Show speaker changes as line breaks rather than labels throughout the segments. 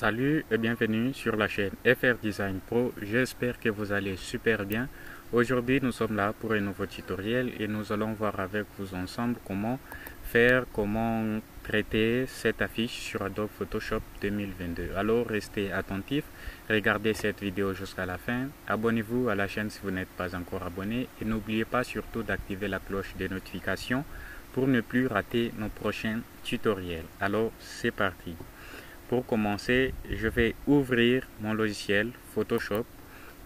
Salut et bienvenue sur la chaîne FR Design Pro, j'espère que vous allez super bien. Aujourd'hui nous sommes là pour un nouveau tutoriel et nous allons voir avec vous ensemble comment traiter cette affiche sur Adobe Photoshop 2022. Alors restez attentifs, regardez cette vidéo jusqu'à la fin, abonnez-vous à la chaîne si vous n'êtes pas encore abonné et n'oubliez pas surtout d'activer la cloche des notifications pour ne plus rater nos prochains tutoriels. Alors c'est parti. Pour commencer, je vais ouvrir mon logiciel Photoshop.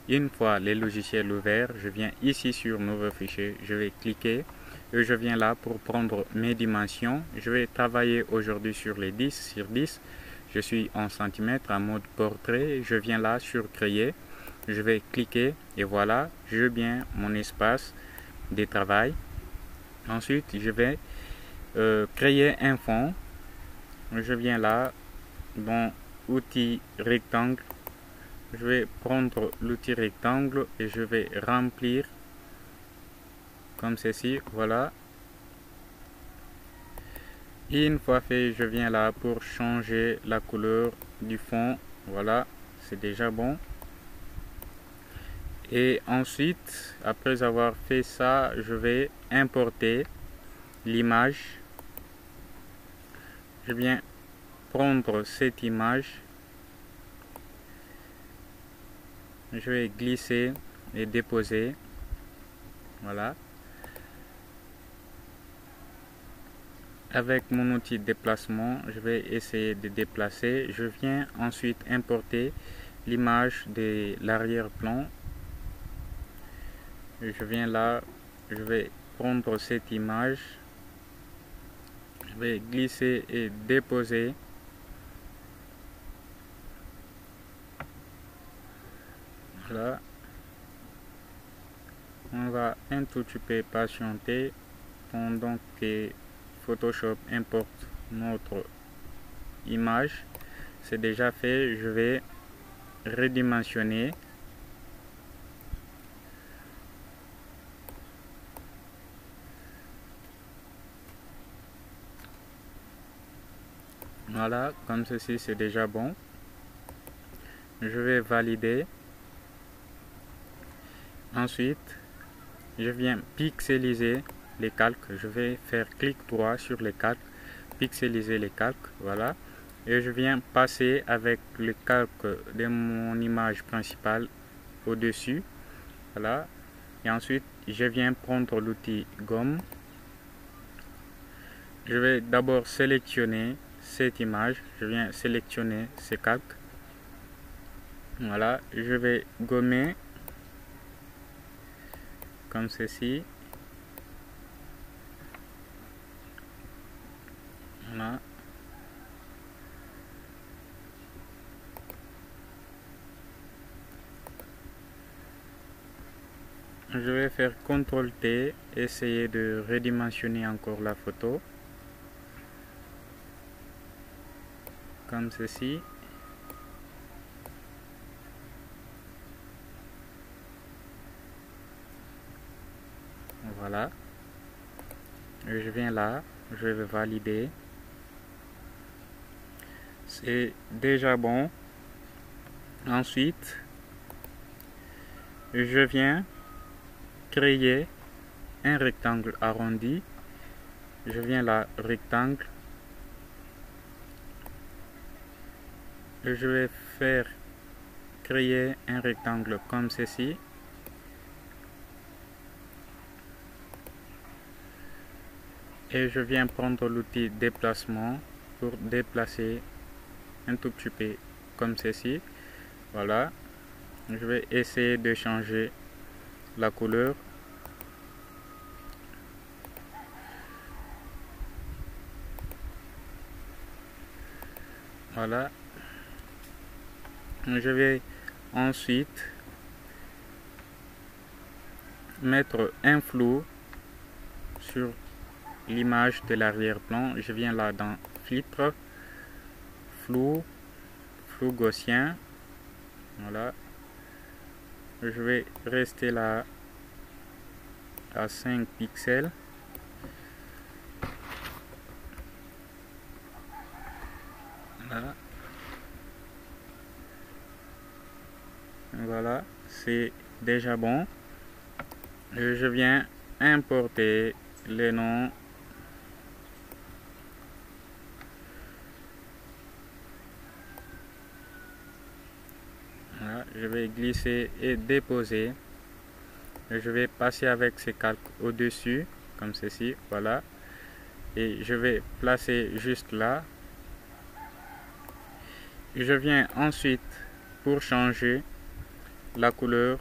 Une fois le logiciel ouvert, je viens ici sur Nouveau fichier, je vais cliquer et je viens là pour prendre mes dimensions. Je vais travailler aujourd'hui sur les 10 sur 10. Je suis en centimètres en mode portrait. Je viens là sur Créer. Je vais cliquer et voilà, j'ai bien mon espace de travail. Ensuite, je vais créer un fond. Je viens là dans outil rectangle, je vais prendre l'outil rectangle et je vais remplir comme ceci, voilà. Et une fois fait, je viens là pour changer la couleur du fond, voilà, c'est déjà bon. Et ensuite, après avoir fait ça, je vais importer l'image. Je viens prendre cette image, je vais glisser et déposer, voilà. Avec mon outil de déplacement, je vais essayer de déplacer. Je viens ensuite importer l'image de l'arrière-plan. Je viens là, je vais prendre cette image, je vais glisser et déposer. Voilà. On va un tout petit peu patienter pendant que Photoshop importe notre image. C'est déjà fait, je vais redimensionner. Voilà, comme ceci c'est déjà bon. Je vais valider. Ensuite, je viens pixeliser les calques. Je vais faire clic droit sur les calques, pixeliser les calques, voilà. Et je viens passer avec le calque de mon image principale au-dessus, voilà. Et ensuite, je viens prendre l'outil gomme. Je vais d'abord sélectionner cette image. Je viens sélectionner ces calques. Voilà, je vais gommer comme ceci. Voilà. Je vais faire CTRL T, essayer de redimensionner encore la photo. Comme ceci. Voilà. Et je viens là, je vais valider. C'est déjà bon. Ensuite, je viens créer un rectangle arrondi. Je viens là, rectangle. Et je vais faire créer un rectangle comme ceci. Et je viens prendre l'outil déplacement pour déplacer un tout petit peu comme ceci. Voilà. Je vais essayer de changer la couleur. Voilà. Je vais ensuite mettre un flou sur l'image de l'arrière-plan. Je viens là dans filtre, flou gaussien. Voilà. Je vais rester là à 5 pixels. Voilà. Voilà, c'est déjà bon. Je viens importer les noms. Voilà, je vais glisser et déposer. Je vais passer avec ces calques au-dessus, comme ceci, voilà. Et je vais placer juste là. Je viens ensuite pour changer la couleur.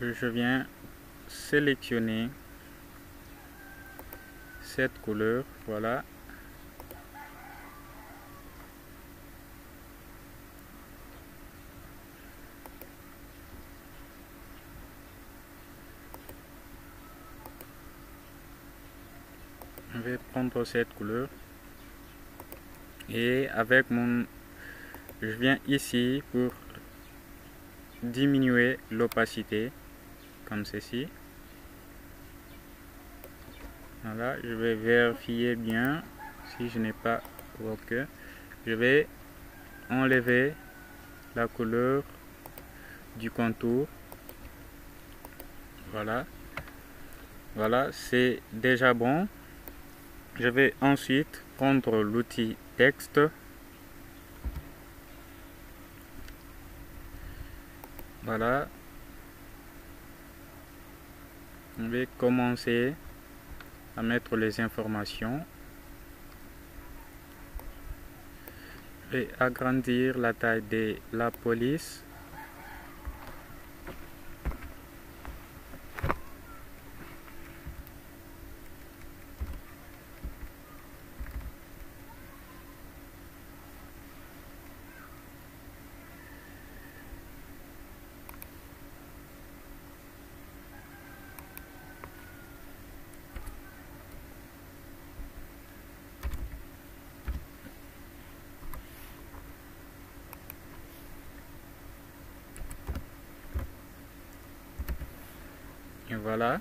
Je viens sélectionner cette couleur, voilà. Je vais prendre cette couleur et avec je viens ici pour diminuer l'opacité comme ceci. Voilà, je vais vérifier bien si je n'ai pas OK. Je vais enlever la couleur du contour. Voilà, voilà, c'est déjà bon. Je vais ensuite prendre l'outil texte. Voilà. Je vais commencer à mettre les informations. Je vais agrandir la taille de la police. Et voilà.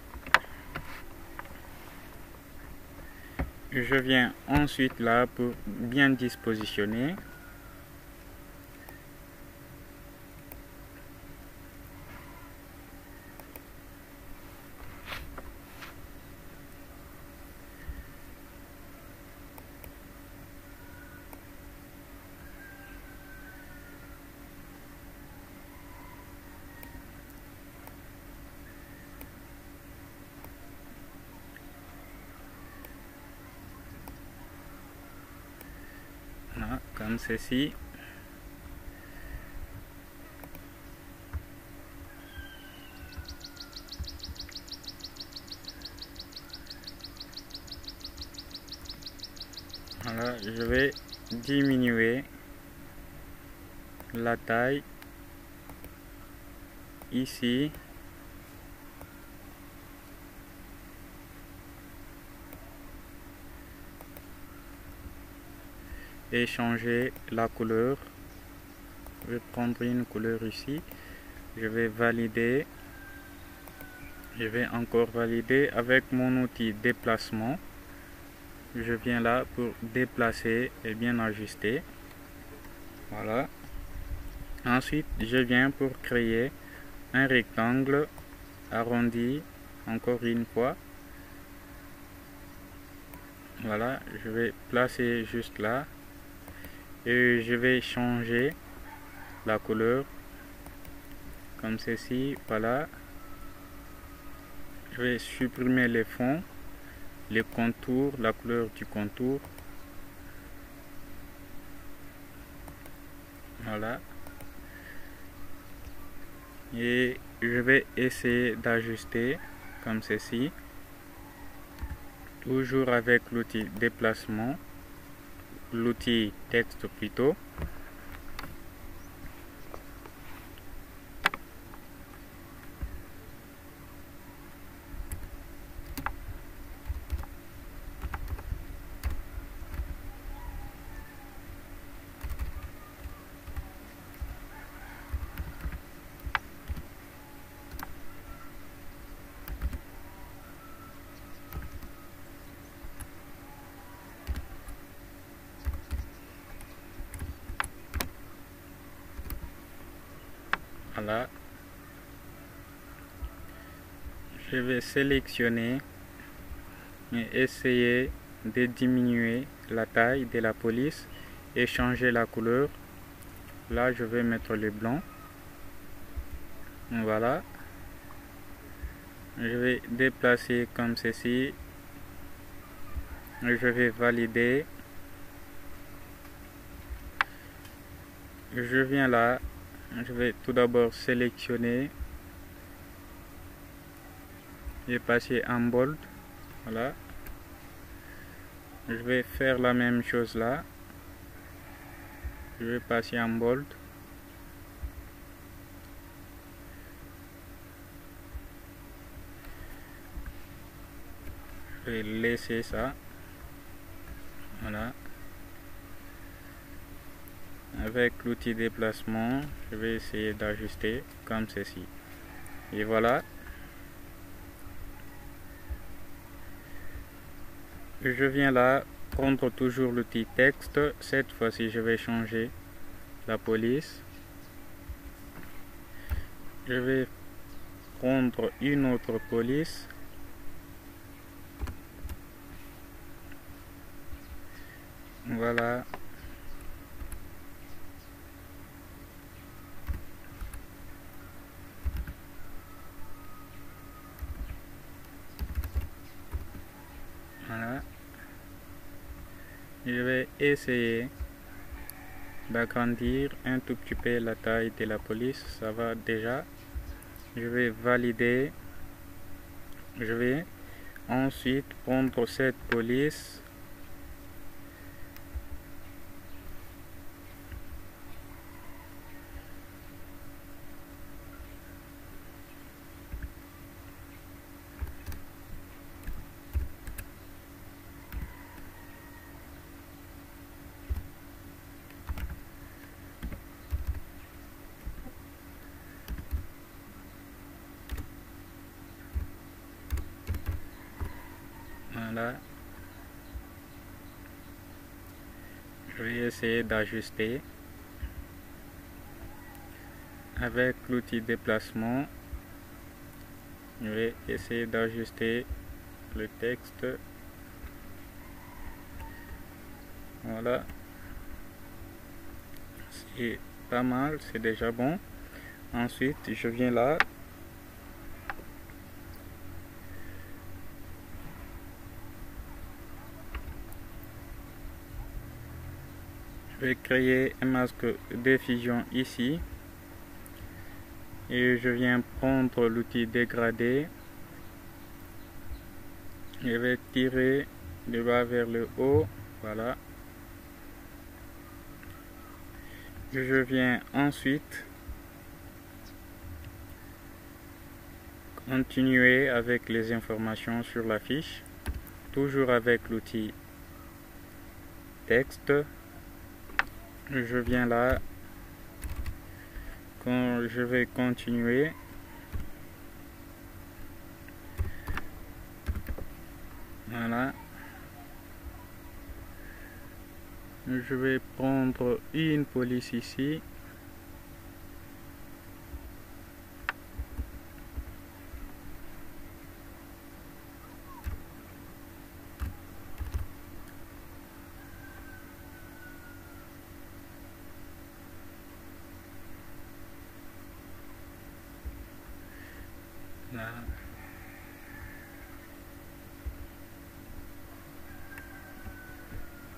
Je viens ensuite là pour bien dispositionner. Voilà, comme ceci. Voilà, je vais diminuer la taille ici. Et changer la couleur. Je vais prendre une couleur ici. Je vais valider. Je vais encore valider avec mon outil déplacement. Je viens là pour déplacer et bien ajuster. Voilà. Ensuite, je viens pour créer un rectangle arrondi encore une fois. Voilà, je vais placer juste là et je vais changer la couleur comme ceci. Voilà, je vais supprimer les fonds, les contours, la couleur du contour. Voilà, et je vais essayer d'ajuster comme ceci, toujours avec l'outil déplacement, l'outil texte plutôt. Voilà. Je vais sélectionner et essayer de diminuer la taille de la police et changer la couleur. Là, je vais mettre le blanc. Voilà. Je vais déplacer comme ceci. Je vais valider. Je viens là. Je vais tout d'abord sélectionner et passer en bold. Voilà. Je vais faire la même chose là. Je vais passer en bold. Je vais laisser ça. Voilà. Avec l'outil déplacement, je vais essayer d'ajuster comme ceci. Et voilà. Je viens là, prendre toujours l'outil texte. Cette fois-ci, je vais changer la police. Je vais prendre une autre police. Voilà. Voilà. Je vais essayer d'agrandir un tout petit peu la taille de la police. Ça va déjà. Je vais valider. Je vais ensuite prendre cette police. Voilà. Je vais essayer d'ajuster avec l'outil déplacement. Je vais essayer d'ajuster le texte. Voilà. C'est pas mal, c'est déjà bon. Ensuite, je viens là. Je vais créer un masque de fusion ici. Et je viens prendre l'outil dégradé. Je vais tirer de bas vers le haut. Voilà. Je viens ensuite continuer avec les informations sur la fiche. Toujours avec l'outil texte. Je viens là. Quand je vais continuer. Voilà. Je vais prendre une police ici. Là.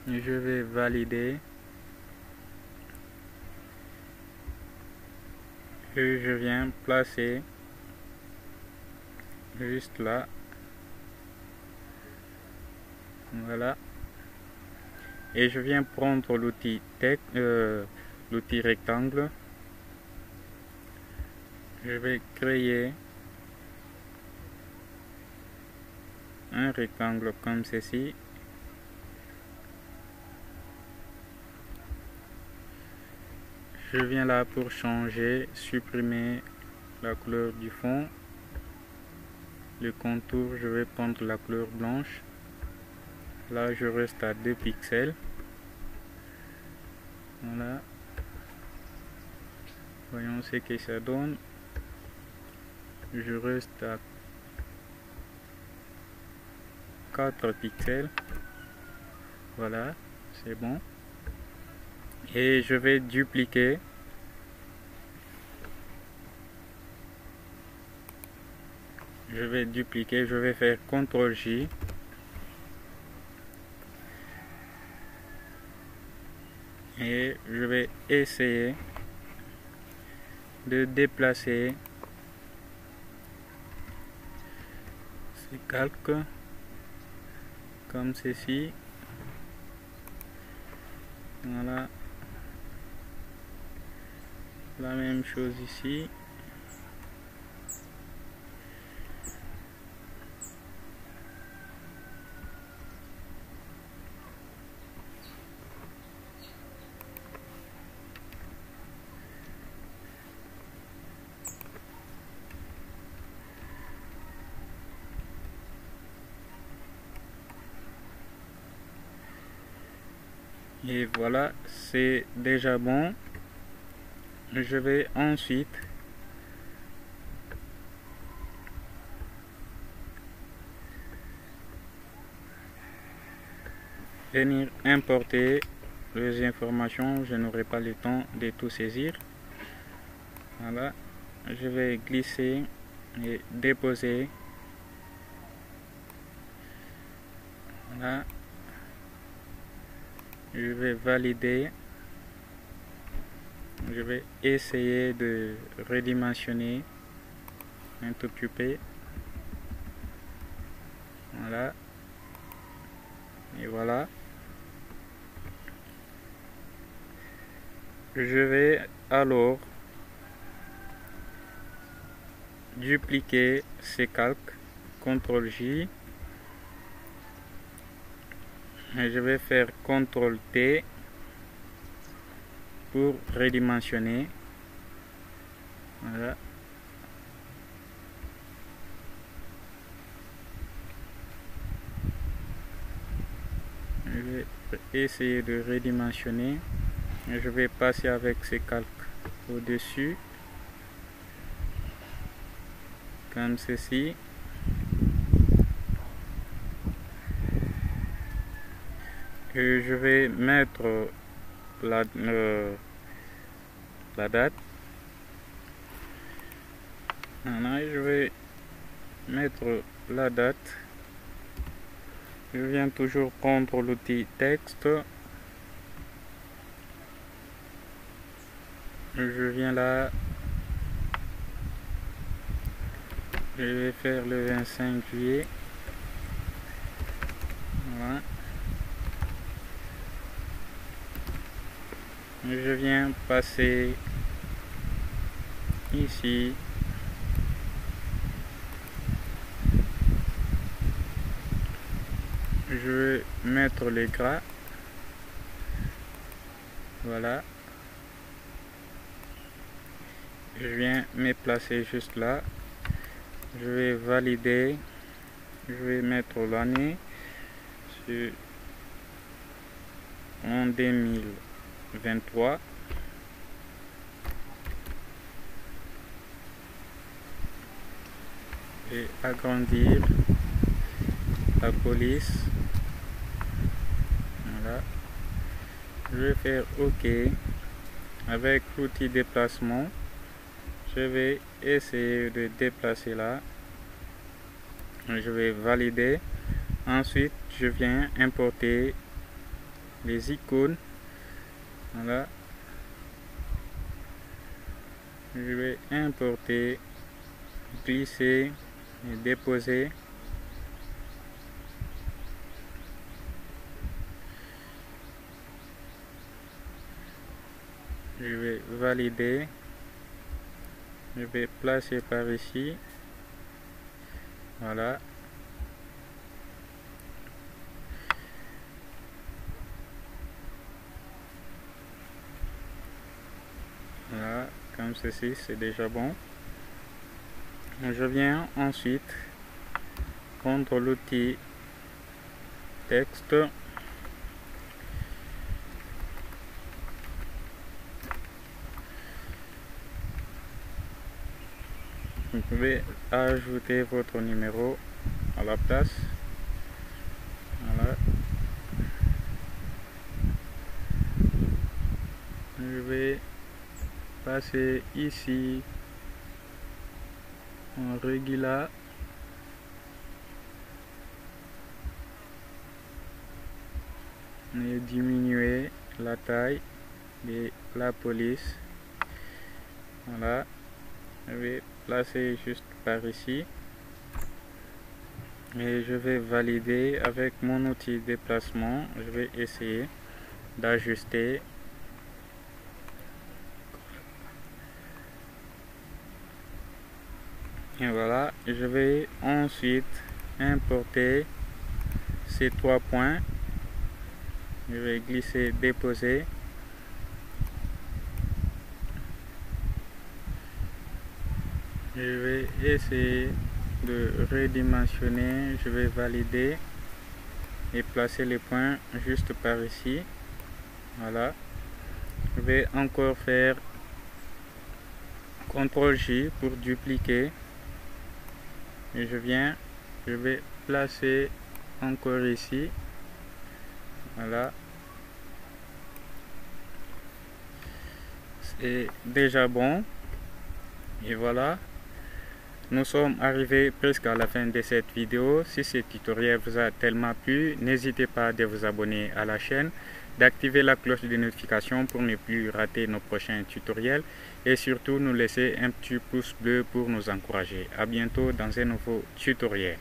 Je vais valider. Et je viens placer juste là. Voilà. Et je viens prendre l'outil l'outil rectangle. Je vais créer un rectangle comme ceci. Je viens là pour changer, supprimer la couleur du fond. Le contour, je vais prendre la couleur blanche. Là, je reste à 2 pixels. Voilà. Voyons ce que ça donne. Je reste à 4 pixels. Voilà, c'est bon. Et je vais dupliquer. Je vais faire CTRL-J. Et je vais essayer de déplacer ces calques comme ceci. Voilà. La même chose ici. Et voilà, c'est déjà bon. Je vais ensuite venir importer les informations. Je n'aurai pas le temps de tout saisir. Voilà, je vais glisser et déposer. Voilà. Je vais valider. Je vais essayer de redimensionner un tout petit peu. Voilà. Et voilà. Je vais alors dupliquer ces calques. CTRL-J. Et je vais faire CTRL-T pour redimensionner. Voilà. Je vais essayer de redimensionner. Et je vais passer avec ces calques au-dessus. Comme ceci. Et je vais mettre la date. Maintenant, je vais mettre la date. Je viens toujours prendre l'outil texte. Je viens là. Je vais faire le 25 juillet. Voilà. Je viens passer ici. Je vais mettre les gras. Voilà. Je viens me placer juste là. Je vais valider. Je vais mettre l'année en 2023. Et agrandir la police. Voilà. Je vais faire OK. Avec l'outil déplacement, je vais essayer de déplacer là. Je vais valider. Ensuite, je viens importer les icônes. Voilà. Je vais importer, glisser et déposer. Je vais valider. Je vais placer par ici. Voilà. Voilà, comme ceci, c'est déjà bon. Je viens ensuite prendre l'outil texte. Vous pouvez ajouter votre numéro à la place. Voilà. Je vais passer ici en régular et diminuer la taille de la police. Voilà, je vais placer juste par ici et je vais valider avec mon outil déplacement. Je vais essayer d'ajuster. Et voilà, je vais ensuite importer ces 3 points. Je vais glisser, déposer. Je vais essayer de redimensionner. Je vais valider et placer les points juste par ici. Voilà. Je vais encore faire CTRL-J pour dupliquer. Et je vais placer encore ici. Voilà. C'est déjà bon. Et voilà. Nous sommes arrivés presque à la fin de cette vidéo. Si ce tutoriel vous a tellement plu, n'hésitez pas à vous abonner à la chaîne, d'activer la cloche de notification pour ne plus rater nos prochains tutoriels et surtout nous laisser un petit pouce bleu pour nous encourager. À bientôt dans un nouveau tutoriel.